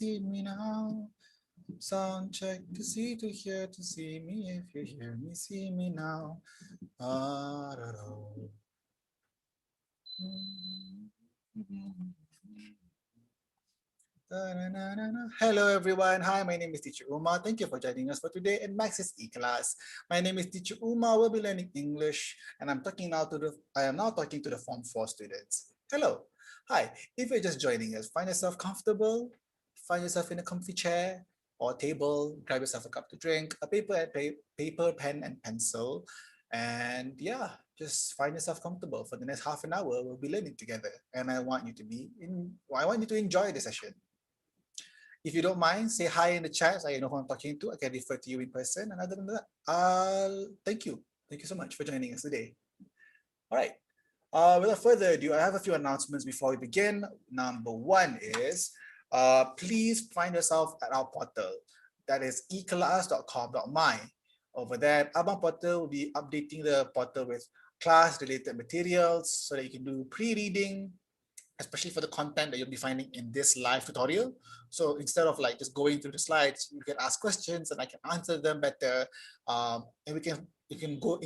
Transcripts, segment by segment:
see me now. Sound check to see, to hear, to see me. If you hear me, see me now. Ah, da, da. Hello everyone. Hi, my name is Teacher Uma. Thank you for joining us for today in Max's eKelas. My name is Teacher Uma. We'll be learning English, and I am now talking to the Form 4 students. Hello. Hi. If you're just joining us, find yourself comfortable, find yourself in a comfy chair or table, grab yourself a cup to drink, a paper, pen, and pencil. And yeah, just find yourself comfortable. For the next half an hour, we'll be learning together. And I want you to enjoy the session. If you don't mind, say hi in the chat so I know who I'm talking to. I can refer to you in person. And other than that, thank you. Thank you so much for joining us today. All right. Without further ado, I have a few announcements before we begin. Number one is, please find yourself at our portal. That is ekelas.com.my. Over there, Abang Portal will be updating the portal with class-related materials so that you can do pre-reading, especially for the content that you'll be finding in this live tutorial. So instead of like just going through the slides, you can ask questions and I can answer them better. And you can go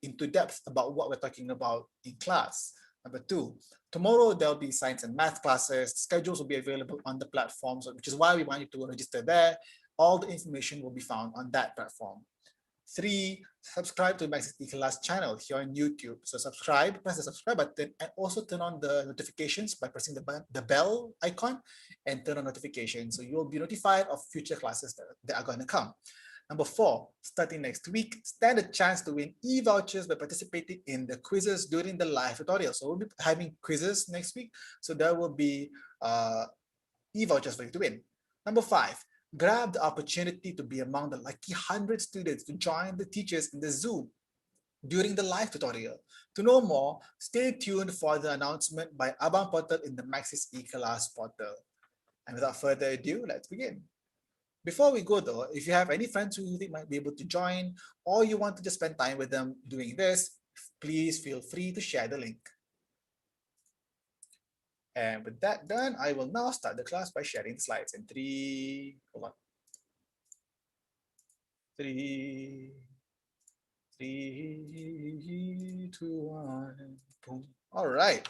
into depth about what we're talking about in class. Number two, tomorrow there'll be science and math classes. Schedules will be available on the platform, which is why we want you to register there. All the information will be found on that platform. 3, subscribe to Max's eKelas channel here on YouTube. So subscribe, press the subscribe button, and also turn on the notifications by pressing the bell icon and turn on notifications. So you'll be notified of future classes that are going to come. Number 4, starting next week, stand a chance to win e-vouchers by participating in the quizzes during the live tutorial. So we'll be having quizzes next week. So there will be e-vouchers for you to win. Number 5, grab the opportunity to be among the lucky 100 students to join the teachers in the Zoom during the live tutorial. To know more, stay tuned for the announcement by Abang Portal in the Max's eKelas portal. And without further ado, let's begin. Before we go though, if you have any friends who you think might be able to join, or you want to just spend time with them doing this, please feel free to share the link. And with that done, I will now start the class by sharing the slides in 3, hold on. 3, 2, 1, boom. All right.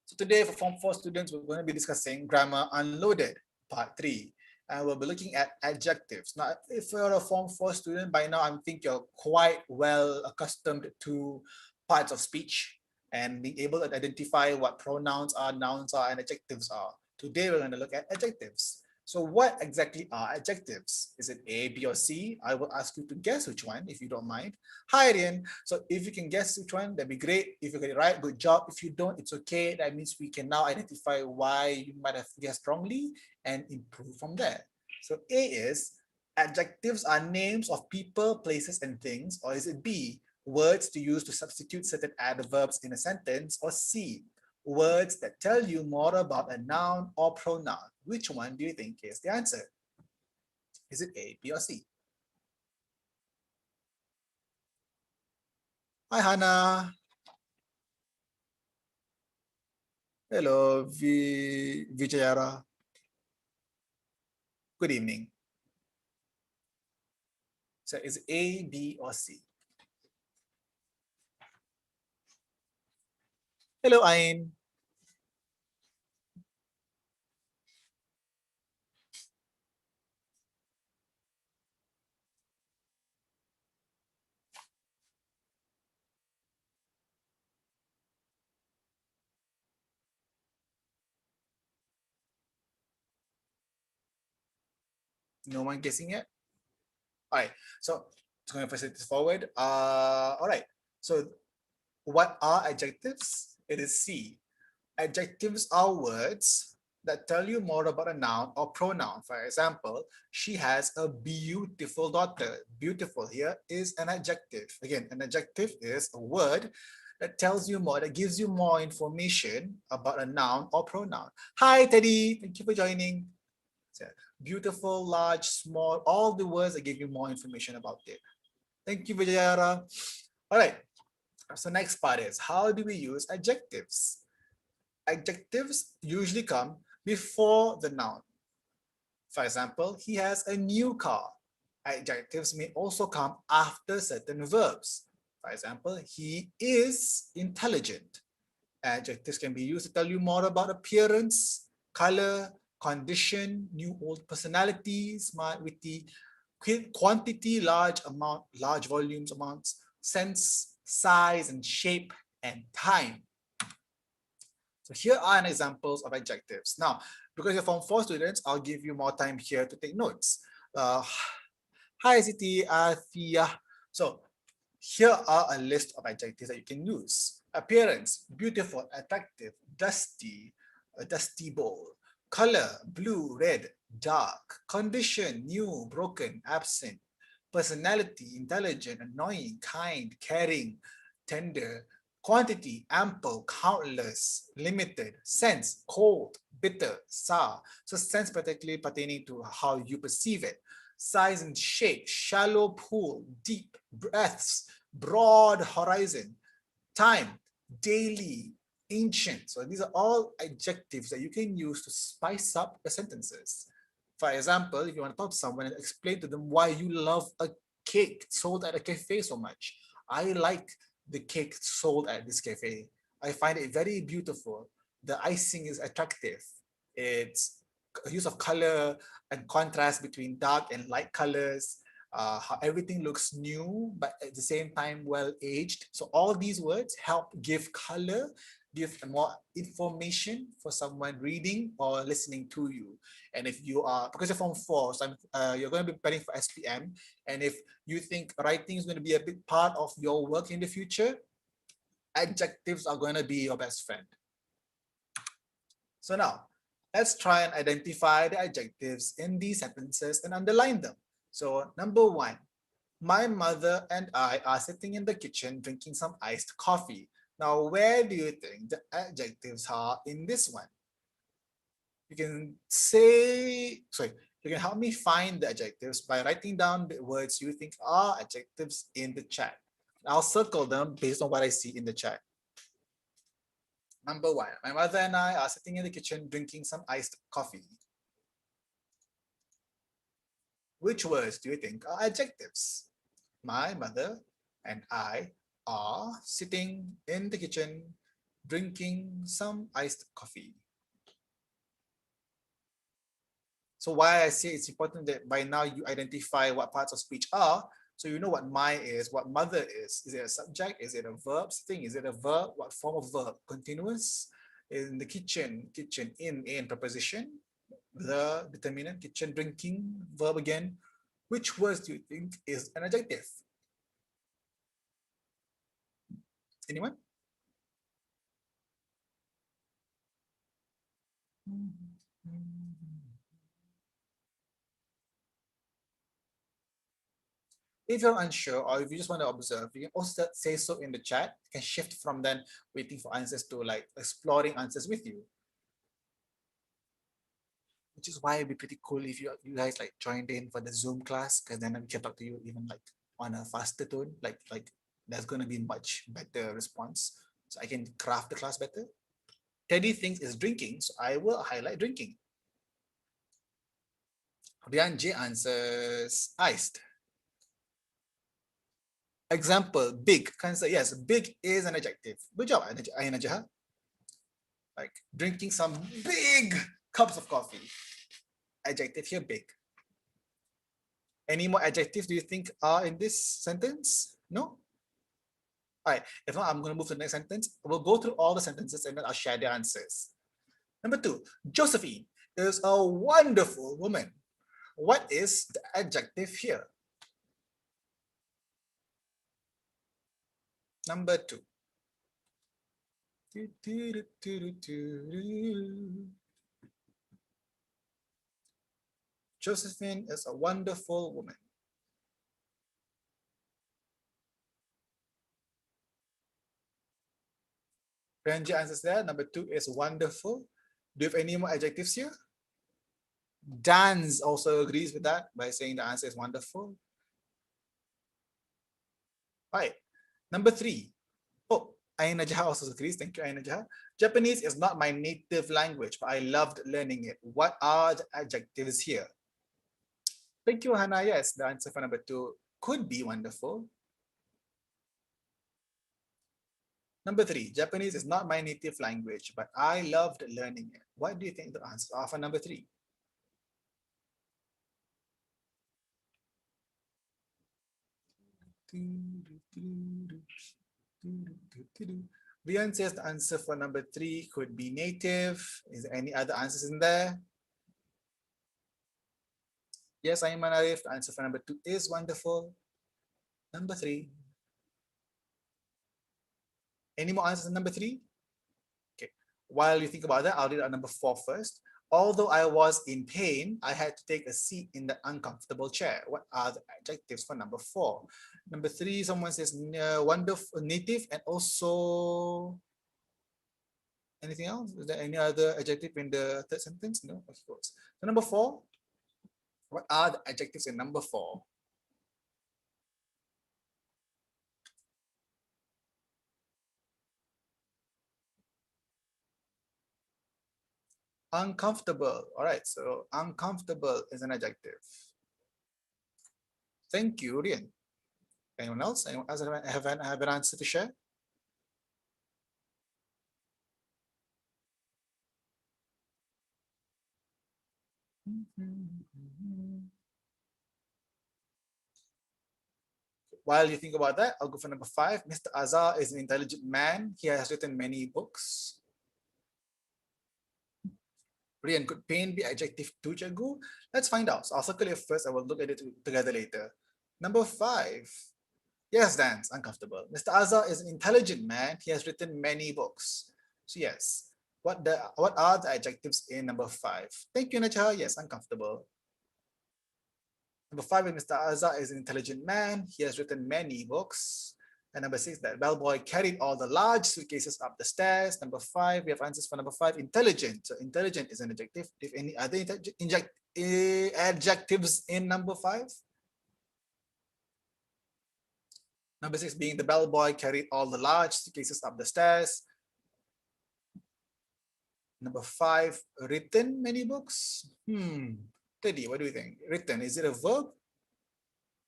So today for Form 4 students, we're going to be discussing Grammar Unloaded, Part 3. And we'll be looking at adjectives. Now, if you're a Form 4 student, by now I think you're quite well accustomed to parts of speech and being able to identify what pronouns are, nouns are, and adjectives are. Today, we're going to look at adjectives. So what exactly are adjectives? Is it A, B, or C? I will ask you to guess which one, if you don't mind. Hi, Rian. So if you can guess which one, that'd be great. If you get it right, good job. If you don't, it's okay. That means we can now identify why you might have guessed wrongly and improve from there. So A is, adjectives are names of people, places, and things. Or is it B, words to use to substitute certain adverbs in a sentence? Or C, words that tell you more about a noun or pronoun? Which one do you think is the answer? Is it A, B, or C? Hi, Hannah. Hello, Vijayara. Good evening. So is it A, B, or C? Hello, Ain. No one guessing yet? All right, so it's going to proceed this forward. All right, so what are adjectives? It is C. Adjectives are words that tell you more about a noun or pronoun. For example, she has a beautiful daughter. Beautiful here is an adjective. Again, an adjective is a word that tells you more, that gives you more information about a noun or pronoun. Hi, Teddy. Thank you for joining. So, beautiful, large, small, all the words that give you more information about it. Thank you, Vijayara. All right. So next part is, how do we use adjectives? Adjectives usually come before the noun. For example, he has a new car. Adjectives may also come after certain verbs. For example, he is intelligent. Adjectives can be used to tell you more about appearance, color, condition, new old personality, smart, witty, quantity, large amount, large volumes, amounts, sense, size, and shape, and time. So here are an examples of adjectives. Now, because you're Form 4 students, I'll give you more time here to take notes. Hi, Siti, Athia. So here are a list of adjectives that you can use. Appearance, beautiful, attractive, dusty, a dusty bowl. Color, blue, red, dark. Condition, new, broken, absent. Personality, intelligent, annoying, kind, caring, tender. Quantity, ample, countless, limited. Sense, cold, bitter, sour. So sense particularly pertaining to how you perceive it. Size and shape, shallow pool, deep breaths, broad horizon. Time, daily, ancient. So these are all adjectives that you can use to spice up the sentences. For example, if you want to talk to someone and explain to them why you love a cake sold at a cafe so much. I like the cake sold at this cafe. I find it very beautiful. The icing is attractive. It's a use of color and contrast between dark and light colors. How everything looks new, but at the same time well aged. So all these words help give color, give more information for someone reading or listening to you. And if you are, because you're Form 4, so you're going to be preparing for SPM, and if you think writing is going to be a big part of your work in the future, adjectives are going to be your best friend. So now, let's try and identify the adjectives in these sentences and underline them. So number 1, my mother and I are sitting in the kitchen drinking some iced coffee. Now, where do you think the adjectives are in this one? You can say, sorry, you can help me find the adjectives by writing down the words you think are adjectives in the chat. I'll circle them based on what I see in the chat. Number 1, my mother and I are sitting in the kitchen drinking some iced coffee. Which words do you think are adjectives? My mother and I are sitting in the kitchen drinking some iced coffee. So why I say it's important that by now you identify what parts of speech are, so you know what my is, what mother is. Is it a subject? Is it a verb? Sitting, is it a verb? What form of verb? Continuous? In the kitchen, kitchen, in preposition. The determinant, kitchen, drinking, verb again. Which words do you think is an adjective? Anyone? If you're unsure or if you just want to observe, you can also say so in the chat. You can shift from then waiting for answers to like exploring answers with you. Which is why it'd be pretty cool if you guys like joined in for the Zoom class, because then we can talk to you even like on a faster tone, like there's gonna be much better response. So I can craft the class better. Teddy thinks is drinking, so I will highlight drinking. Rian J answers iced. Example, big. Can say yes, big is an adjective. Good job, Aina Jaha. Like drinking some big cups of coffee. Adjective here, big. Any more adjectives do you think are in this sentence? No? All right, if not, I'm going to move to the next sentence. We'll go through all the sentences and then I'll share the answers. Number 2, Josephine is a wonderful woman. What is the adjective here? Number 2. Josephine is a wonderful woman. Renji answers there. Number 2 is wonderful. Do you have any more adjectives here? Dance also agrees with that by saying the answer is wonderful. All right. Number 3. Oh, Aina Jaha also agrees. Thank you, Aina Jaha. Japanese is not my native language, but I loved learning it. What are the adjectives here? Thank you, Hannah. Yes, the answer for number 2 could be wonderful. Number 3, Japanese is not my native language, but I loved learning it. What do you think the answers are for number 3? Rian says the answer for number 3 could be native. Is there any other answers in there? Yes, Ayman Arif, the answer for number 2 is wonderful. Number 3. Any more answers in number 3? Okay. While you think about that, I'll read out number 4 first. Although I was in pain, I had to take a seat in the uncomfortable chair. What are the adjectives for number 4? Number 3, someone says wonderful, native, and also anything else? Is there any other adjective in the third sentence? No, of course. So number 4, what are the adjectives in number 4? Uncomfortable. All right, so uncomfortable is an adjective. Thank you, Rian. Anyone else? Anyone else have an answer to share? While you think about that, I'll go for number 5. Mr. Azar is an intelligent man. He has written many books. Rian, could pain be adjective too, Cikgu? Let's find out. So I'll circle it first. I will look at it together later. Number 5. Yes, Dance, uncomfortable. Mr. Azar is an intelligent man. He has written many books. So yes. What are the adjectives in number 5? Thank you, Nacha. Yes, uncomfortable. Number 5 is Mr. Azar is an intelligent man. He has written many books. And number 6, that bellboy carried all the large suitcases up the stairs. Number 5, we have answers for number 5, intelligent. So intelligent is an adjective. If any other adjectives in number 5? Number 6 being the bellboy carried all the large suitcases up the stairs. Number 5, written many books. Teddy, what do you think? Written, is it a verb?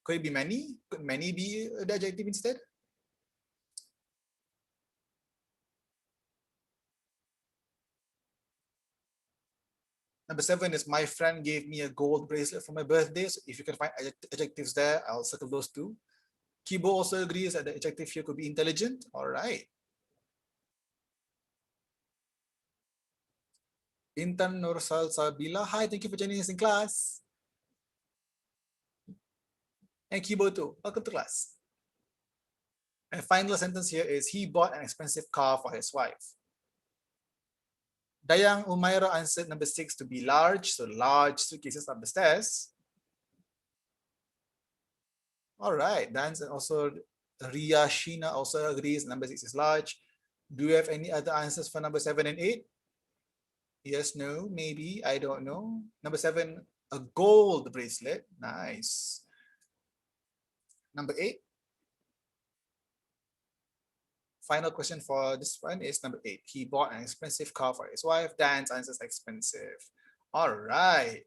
Could it be many? Could many be the adjective instead? Number 7 is my friend gave me a gold bracelet for my birthday. So if you can find adjectives there, I'll circle those two. Kibo also agrees that the adjective here could be intelligent. All right. Intan Nursal Sabila, hi, thank you for joining us in class. And Kibo too, welcome to class. And final sentence here is he bought an expensive car for his wife. Dayang Umaira answered number 6 to be large, so large suitcases up the stairs. All right, Dan and also Ria Sheena also agrees number 6 is large. Do you have any other answers for number 7 and 8? Yes, no, maybe, I don't know. Number 7, a gold bracelet. Nice. Number 8. Final question for this one is number 8. He bought an expensive car for his wife. Dan's answer is expensive. All right.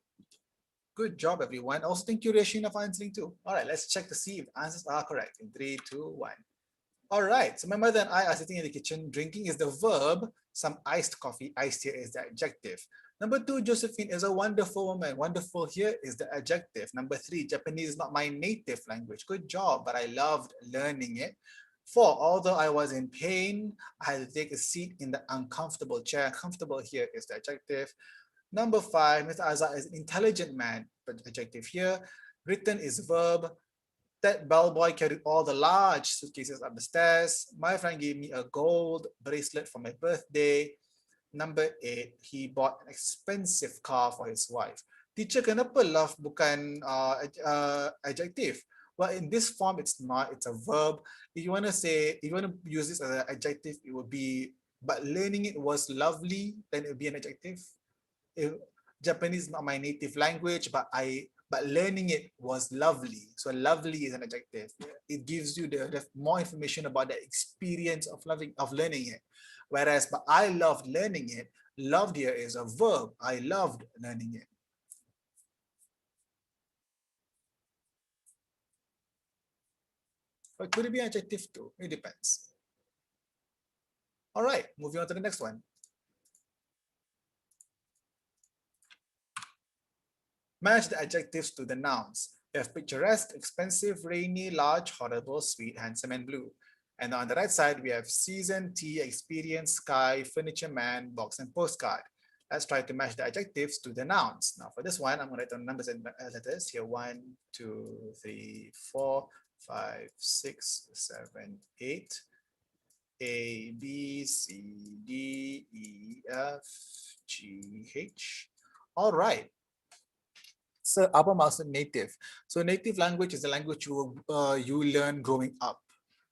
Good job, everyone. Also, thank you, Rashina, for answering too. All right, let's check to see if answers are correct in 3, 2, 1. All right, so my mother and I are sitting in the kitchen. Drinking is the verb. Some iced coffee. Iced here is the adjective. Number 2, Josephine is a wonderful woman. Wonderful here is the adjective. Number 3, Japanese is not my native language. Good job, but I loved learning it. 4, although I was in pain, I had to take a seat in the uncomfortable chair. Comfortable here is the adjective. Number 5, Mr. Azar is an intelligent man, but adjective here. Written is verb. That bellboy carried all the large suitcases up the stairs. My friend gave me a gold bracelet for my birthday. Number 8, he bought an expensive car for his wife. Teacher, kenapa love bukan adjective? Well, in this form, it's not. It's a verb. If you want to say, if you want to use this as an adjective, it would be, but learning it was lovely, then it would be an adjective. If Japanese is not my native language, but learning it was lovely. So lovely is an adjective. It gives you the more information about the experience of learning it. Whereas, but I loved learning it. Loved here is a verb. I loved learning it. But could it be adjective too? It depends. All right, moving on to the next one. Match the adjectives to the nouns. We have picturesque, expensive, rainy, large, horrible, sweet, handsome, and blue. And on the right side, we have season, tea, experience, sky, furniture, man, box, and postcard. Let's try to match the adjectives to the nouns. Now for this one, I'm going to write down numbers and letters here. 1, 2, 3, 4, 5, 6, 7, 8. A, B, C, D, E, F, G, H. All right. So apa maksud native? So native language is the language you learn growing up.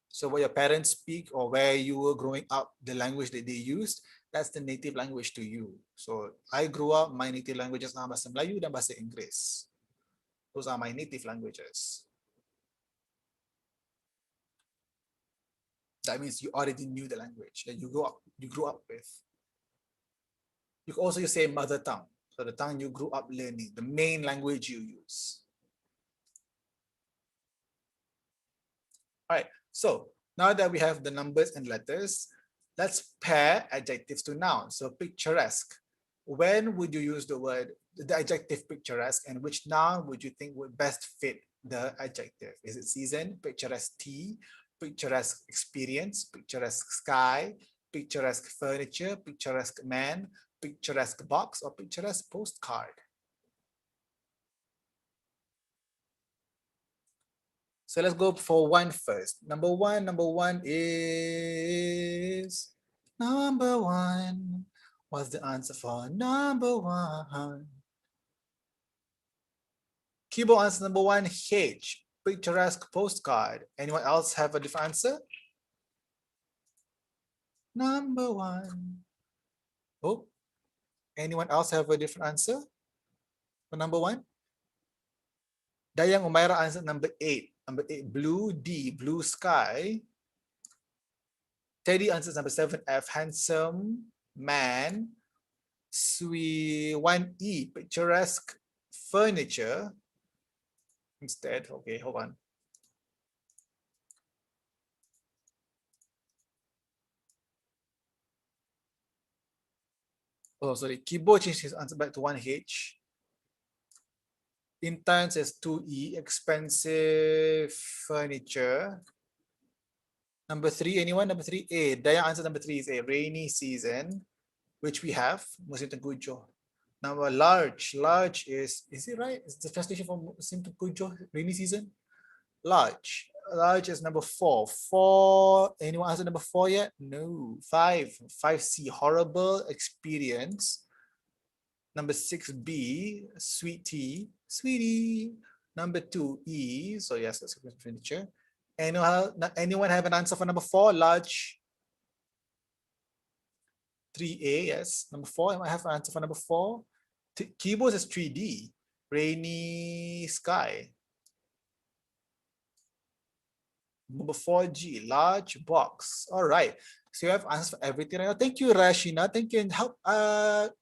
So what your parents speak or where you were growing up, the language that they used, that's the native language to you. So I grew up, my native languages are bahasa Melayu dan bahasa Inggeris. Those are my native languages. That means you already knew the language that you grew up with. You can also say mother tongue. So the tongue you grew up learning, the main language you use. All right, so now that we have the numbers and letters, let's pair adjectives to nouns. So picturesque. When would you use the adjective picturesque, and which noun would you think would best fit the adjective? Is it season, picturesque tea, picturesque experience, picturesque sky, picturesque furniture, picturesque man, picturesque box, or picturesque postcard? So let's go for one first. Number one is number one. What's the answer for number one? Keyboard answer number one, H, picturesque postcard. Anyone else have a different answer? Number one. Oh, anyone else have a different answer for number one? Dayang Umaira answer number eight. Number eight, blue, D, blue sky. Teddy answers number 7F, handsome man. Sui 1E, picturesque furniture. Instead, okay, hold on. Oh, sorry, Kibo changed his answer back to 1H. Intan says 2E, expensive furniture. Number 3, anyone? Number 3A. Daya answer number 3 is a rainy season, which we have. Musim Tengkujuh. Number large. Large is it right? Is the translation for Musim Tengkujuh, rainy season? Large. Large is number 4. 4. Anyone answer number 4 yet? No. 5. 5C. Horrible experience. Number 6B. Sweet tea. Sweetie. Number 2E. So yes, that's furniture. Anyone have an answer for number 4? Large. 3A. Yes. Number 4. I have an answer for number 4. Keyboard is 3D. Rainy sky. Number 4G, large box. All right. So you have answers for everything right now. Thank you, Rashina. Thank you and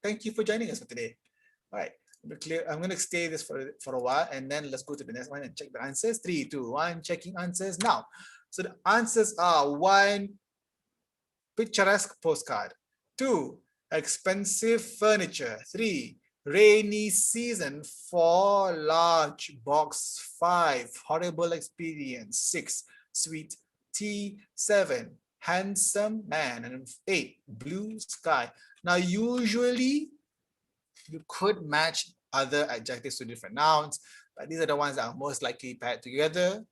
thank you for joining us for today. All right. I'm going to stay this for a while and then let's go to the next one and check the answers. 3, 2, 1, checking answers now. So the answers are 1, picturesque postcard. 2, expensive furniture. 3, rainy season. 4, large box. 5, horrible experience. 6, sweet tea. 7, handsome man. And 8, blue sky. Now usually you could match other adjectives to different nouns, but these are the ones that are most likely paired together.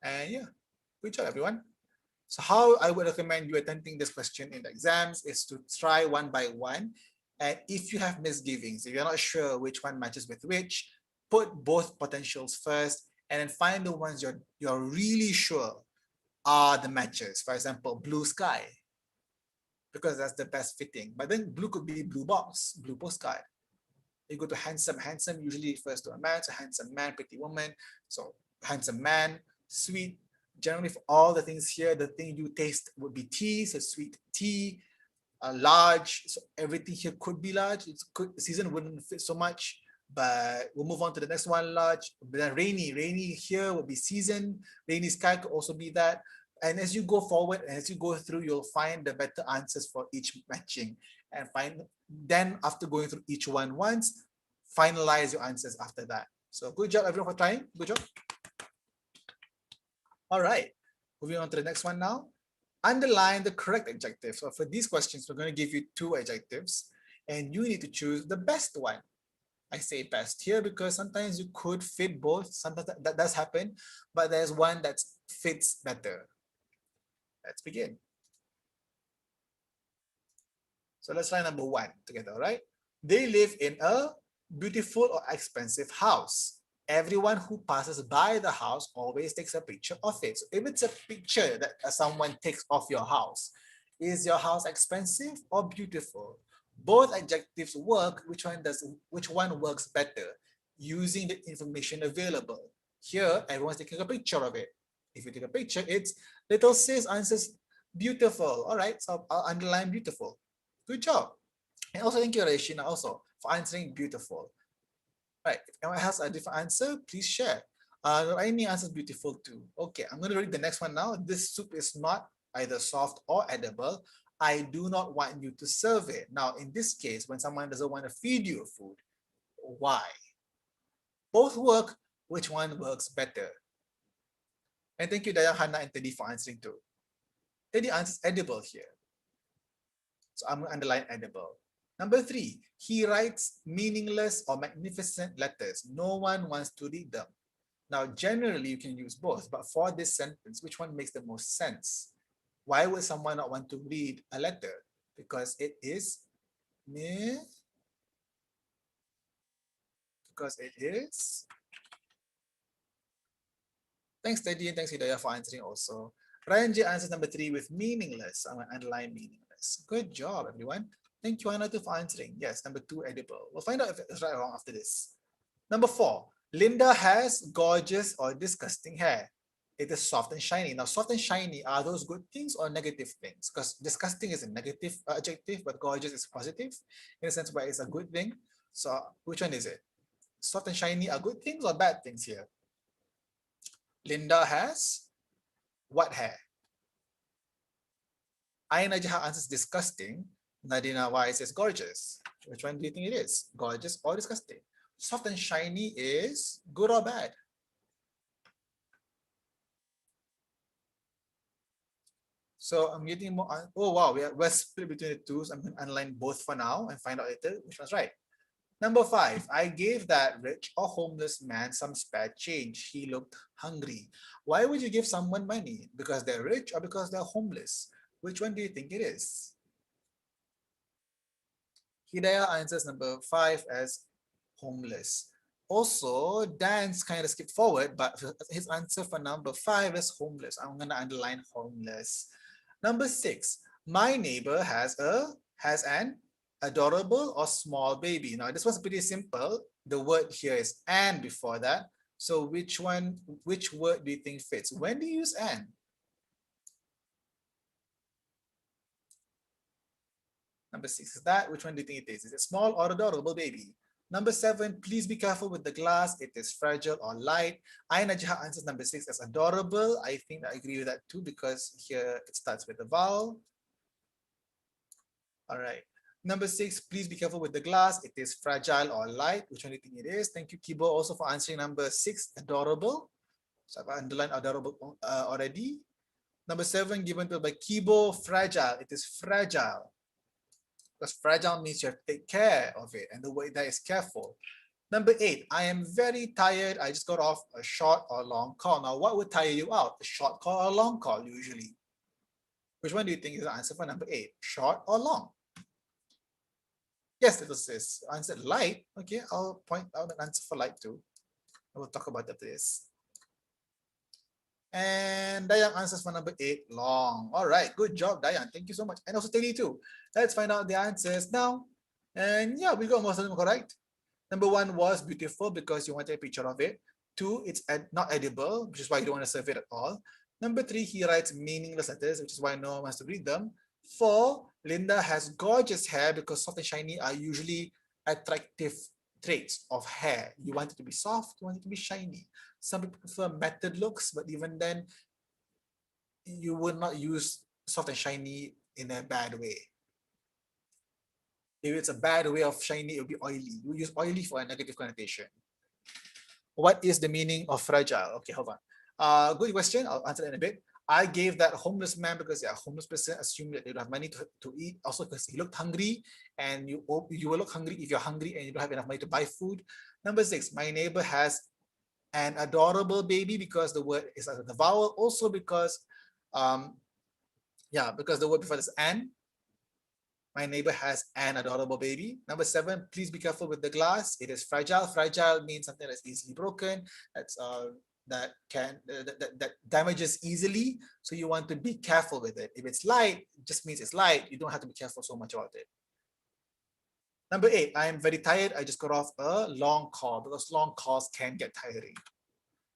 And yeah, good job everyone. So how I would recommend you attempting this question in the exams is to try one by one. And if you have misgivings, if you're not sure which one matches with which, put both potentials first and then find the ones you're really sure are the matches. For example, blue sky, because that's the best fitting. But then blue could be blue box, blue postcard. You go to handsome. Handsome usually refers to a man. So handsome man, pretty woman. So handsome man, sweet. Generally, for all the things here, the thing you taste would be tea. So sweet tea. Large, so everything here could be large. Season wouldn't fit so much, but we'll move on to the next one. Large, but then rainy here will be season. Rainy sky could also be that. And as you go forward, as you go through, you'll find the better answers for each matching, and then after going through each one once, finalize your answers after that. So good job everyone for trying. Good job. All right, moving on to the next one now. Underline the correct adjective. So for these questions, we're going to give you 2 adjectives and you need to choose the best one. I say best here because sometimes you could fit both. Sometimes that does happen, but there's one that fits better. Let's begin. So let's try number 1 together, right? They live in a beautiful or expensive house. Everyone who passes by the house always takes a picture of it. So if it's a picture that someone takes of your house, is your house expensive or beautiful? Both adjectives work. Which one works better? Using the information available. Here, everyone's taking a picture of it. If you take a picture, it's little sis answers beautiful. All right, so I'll underline beautiful. Good job. And also thank you, Reshina, also for answering beautiful. Right, if anyone has a different answer, please share. Any answers beautiful too. Okay, I'm going to read the next one now. This soup is not either soft or edible. I do not want you to serve it. Now, in this case, when someone doesn't want to feed you food, why? Both work. Which one works better? And thank you, Daya, Hannah, and Teddy for answering too. Teddy answers edible here. So I'm going to underline edible. Number 3, he writes meaningless or magnificent letters. No one wants to read them. Now, generally, you can use both, but for this sentence, which one makes the most sense? Why would someone not want to read a letter? Because it is Thanks, Teddy, and thanks, Hidayah, for answering also. Ryan J answers number 3 with meaningless. I'm going to underline meaningless. Good job, everyone. Thank you, Anna, for answering. Yes, number 2, edible. We'll find out if it's right or wrong after this. Number 4, Linda has gorgeous or disgusting hair. It is soft and shiny. Now, soft and shiny, are those good things or negative things? Because disgusting is a negative adjective, but gorgeous is positive in a sense where it's a good thing. So, which one is it? Soft and shiny are good things or bad things here? Linda has what hair? Aina Jaha answers disgusting. Nadina Y says gorgeous. Which one do you think it is? Gorgeous or disgusting? Soft and shiny is good or bad? So I'm getting more. Oh wow, we're split between the two. So I'm going to underline both for now and find out later which one's right. Number 5, I gave that rich or homeless man some spare change. He looked hungry. Why would you give someone money? Because they're rich or because they're homeless? Which one do you think it is? Hidayah answers number 5 as homeless. Also, Dan's kind of skipped forward, but his answer for number 5 is homeless. I'm going to underline homeless. Number 6, my neighbor has an adorable or small baby. Now, this was pretty simple. The word here is "and" before that. So which word do you think fits? When do you use "and"? Number 6 is that. Which one do you think it is? Is it small or adorable baby? Number 7, please be careful with the glass. It is fragile or light. Aina Jaha answers number 6 as adorable. I think I agree with that too because here it starts with a vowel. All right. Number 6, please be careful with the glass. It is fragile or light. Which one do you think it is? Thank you, Kibo, also for answering number 6, adorable. So I've underlined adorable already. Number 7, given to by Kibo, fragile. It is fragile. Because fragile means you have to take care of it. And the word that is careful. Number 8, I am very tired. I just got off a short or long call. Now, what would tire you out? A short call or a long call usually? Which one do you think is the answer for number 8? Short or long? Yes, little sis. Answer light. Okay, I'll point out an answer for light too. I will talk about this. And Dayan answers for number 8, long. All right, good job, Dayan. Thank you so much. And also Teddy too. Let's find out the answers now. And yeah, we got most of them correct. Number 1 was beautiful because you wanted a picture of it. 2, it's not edible, which is why you don't want to serve it at all. Number 3, he writes meaningless letters, which is why no one wants to read them. 4, Linda has gorgeous hair because soft and shiny are usually attractive traits of hair. You want it to be soft, you want it to be shiny. Some people prefer matted looks, but even then, you would not use soft and shiny in a bad way. If it's a bad way of shiny, it will be oily. You use oily for a negative connotation. What is the meaning of fragile? Okay, hold on. Good question. I'll answer that in a bit. I gave that homeless man because a homeless person assumed that they don't have money to eat. Also because he looked hungry, and you will look hungry if you're hungry and you don't have enough money to buy food. Number 6, my neighbor has an adorable baby because the word is the vowel. Also because, because the word before is an. My neighbor has an adorable baby. Number 7, please be careful with the glass. It is fragile. Fragile means something that's easily broken. That damages easily. So you want to be careful with it. If it's light, it just means it's light. You don't have to be careful so much about it. Number 8, I am very tired. I just got off a long call because long calls can get tiring.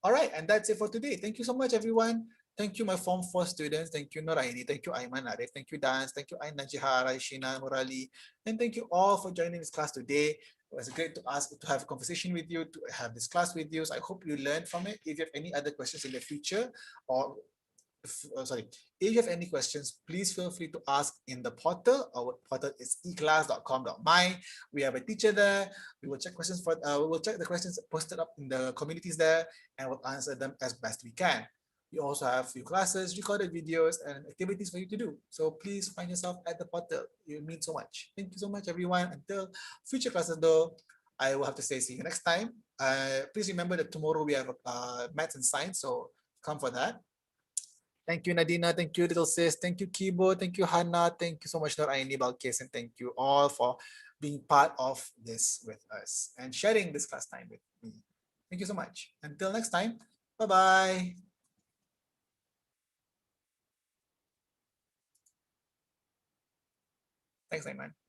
All right, and that's it for today. Thank you so much, everyone. Thank you, my Form 4 students. Thank you, Noraini. Thank you, Aiman, Arif. Thank you, Dance. Thank you, Aina, Jihara, Shina, Murali. And thank you all for joining this class today. It was great to have a conversation with you, to have this class with you. So I hope you learned from it. If you have any other questions in the future, or if you have any questions, please feel free to ask in the portal. Our portal is eKelas.com.my. We have a teacher there. We will check we will check the questions posted up in the communities there, and we'll answer them as best we can. We also have few classes, recorded videos, and activities for you to do. So please find yourself at the portal. It means so much. Thank you so much, everyone. Until future classes, though, I will have to say see you next time. Please remember that tomorrow we have maths and science, so come for that. Thank you, Nadina. Thank you, little sis. Thank you, Kibo. Thank you, Hannah. Thank you so much, Noraini, Balkis, and thank you all for being part of this with us and sharing this class time with me. Thank you so much. Until next time, bye-bye. Thanks, Ayman.